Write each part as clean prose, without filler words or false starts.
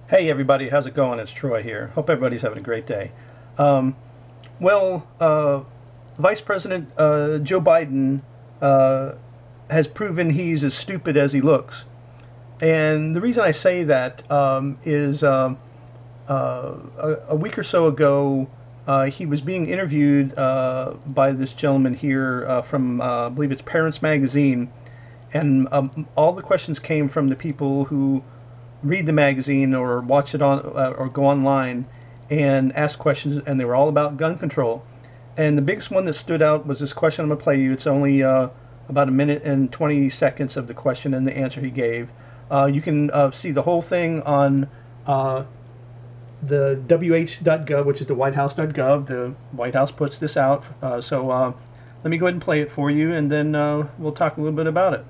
Hey everybody, how's it going? It's Troy here. Hope everybody's having a great day. Um, well, Vice President Joe Biden uh, has proven he's as stupid as he looks. And the reason I say that is a week or so ago, he was being interviewed by this gentleman here from, I believe it's Parents Magazine, and all the questions came from the people who read the magazine or watch it on or go online and ask questions, and they were all about gun control. And the biggest one that stood out was this question I'm going to play you. It's only about a minute and 20 seconds of the question and the answer he gave. You can see the whole thing on the wh.gov, which is the whitehouse.gov. The White House puts this out. So let me go ahead and play it for you, and then we'll talk a little bit about it.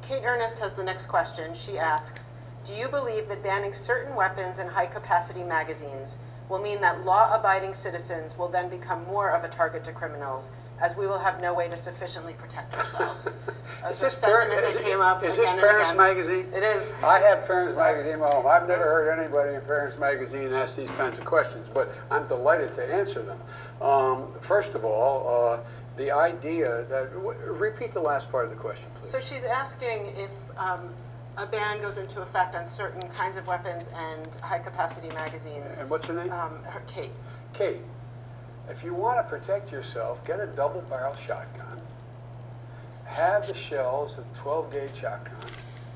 Kate Ernest has the next question. She asks, do you believe that banning certain weapons and high-capacity magazines will mean that law-abiding citizens will then become more of a target to criminals, as we will have no way to sufficiently protect ourselves? Is this Parents Magazine? It is. I have Parents Magazine at home. I've never heard anybody in Parents Magazine ask these kinds of questions, but I'm delighted to answer them. First of all, the idea that, repeat the last part of the question, please. So she's asking if a ban goes into effect on certain kinds of weapons and high-capacity magazines. And what's your name? Kate. Kate, if you want to protect yourself, get a double-barrel shotgun, have the shells of 12-gauge shotgun,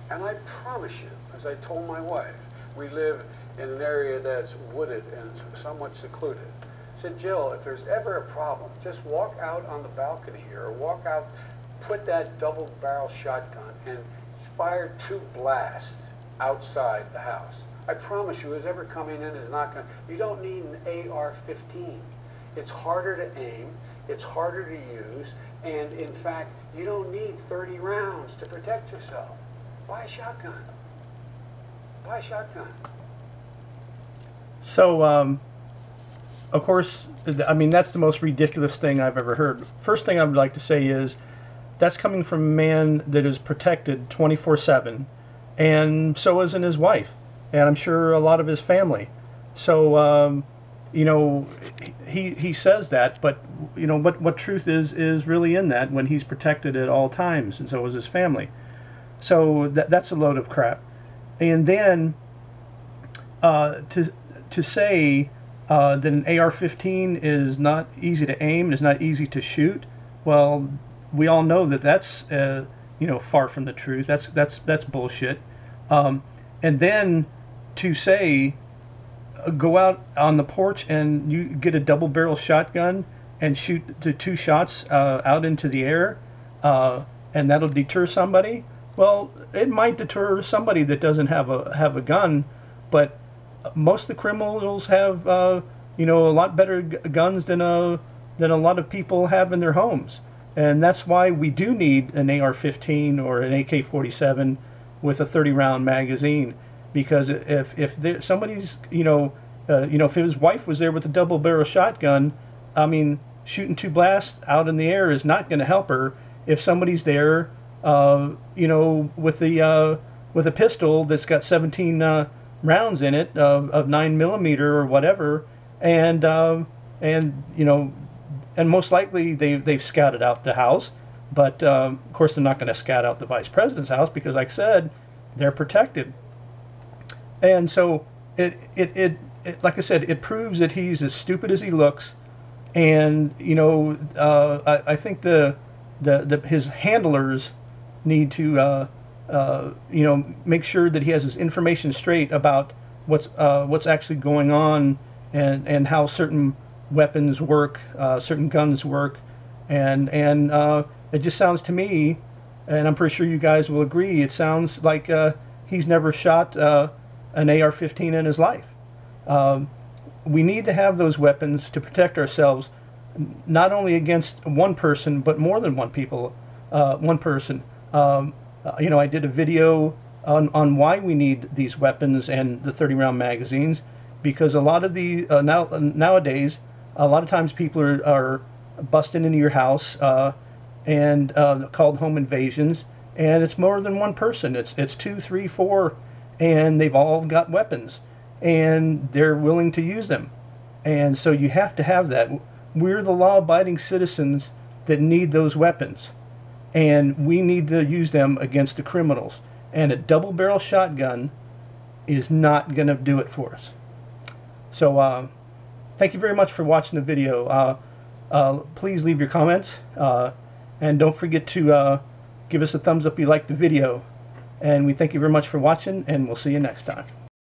and I promise you, as I told my wife, we live in an area that's wooded and somewhat secluded. I said, Jill, if there's ever a problem, just walk out on the balcony here, or walk out, put that double-barrel shotgun, and fire 2 blasts outside the house. I promise you, who's ever coming in is not going to, you don't need an AR-15. It's harder to aim, it's harder to use, and in fact, you don't need 30 rounds to protect yourself. Buy a shotgun. Buy a shotgun. So, of course, I mean, that's the most ridiculous thing I've ever heard. First thing I would like to say is that's coming from a man that is protected 24/7, and so isn't his wife, and I'm sure a lot of his family. So, you know, he says that, but you know what truth is really in that when he's protected at all times, and so is his family. So that's a load of crap. And then to say that an AR-15 is not easy to aim, is not easy to shoot, well, we all know that that's you know, far from the truth. That's bullshit. And then to say go out on the porch and you get a double-barrel shotgun and shoot the 2 shots out into the air, and that'll deter somebody. Well, it might deter somebody that doesn't have a gun, but most of the criminals have you know, a lot better guns than a lot of people have in their homes, and that's why we do need an AR-15 or an AK-47 with a 30-round magazine. Because if somebody's if his wife was there with a double-barrel shotgun, I mean, shooting 2 blasts out in the air is not going to help her. If somebody's there, you know, with a pistol that's got 17 rounds in it of 9mm or whatever, and you know, and most likely they've scouted out the house, but of course they're not going to scout out the vice president's house because, like I said, they're protected. And so it like I said, it proves that he's as stupid as he looks. And you know, I think his handlers need to you know, make sure that he has his information straight about what's actually going on, and how certain weapons work, certain guns work, and it just sounds to me, and I'm pretty sure you guys will agree, it sounds like he's never shot an AR-15 in his life. We need to have those weapons to protect ourselves, not only against one person, but more than one person. You know, I did a video on why we need these weapons and the 30-round magazines, because a lot of the nowadays, a lot of times people are busting into your house and called home invasions, and it's more than one person. It's 2, 3, 4, and they've all got weapons, and they're willing to use them. And so you have to have that. We're the law-abiding citizens that need those weapons, and we need to use them against the criminals. And a double-barrel shotgun is not going to do it for us. So thank you very much for watching the video. Please leave your comments, and don't forget to give us a thumbs up if you like the video. And we thank you very much for watching, and we'll see you next time.